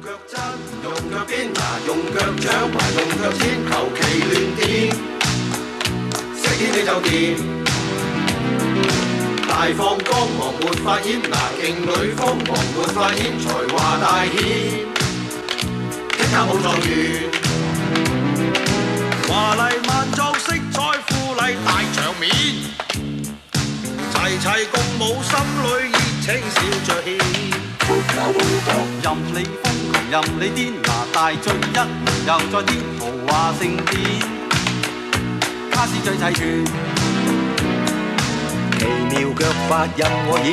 真，用腳邊拿，用腳掌還用腳尖，求其亂點，識點你就掂。大放光芒沒法掩，拿勁女鋒芒沒法掩，才華大顯，即刻冇狀元。華麗萬狀色彩富麗大場面，齊齊共舞心裏熱情笑着獻。任你瘋狂任你癲，拿大醉一年又再癲，豪華盛典，卡士最齊全。奇妙腳法任我演，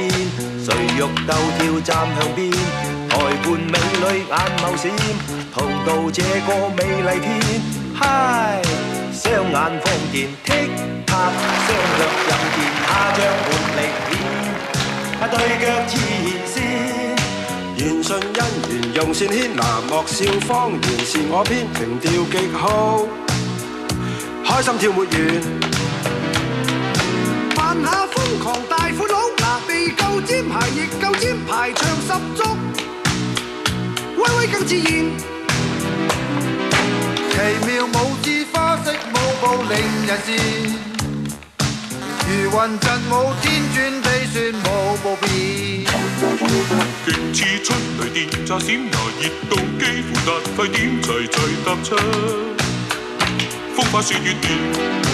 誰欲鬥跳站向邊？台畔美女眼眸閃，同渡這個美麗天。嗨，雙眼放電，剔塔，雙腳任電，下將活力顯，對腳自然先。緣順姻緣用線牽，拿莫笑方言是我編，情調極好，開心跳沒完。扮下瘋狂大款佬，嗱地夠尖排亦夠尖，排場十足，威威更自然。奇妙舞姿花式舞步令人羨，如雲疾舞天轉地旋舞步變。勁似出雷電炸閃，拿熱到幾乎達沸點，齊齊踏出，風花雪月圓。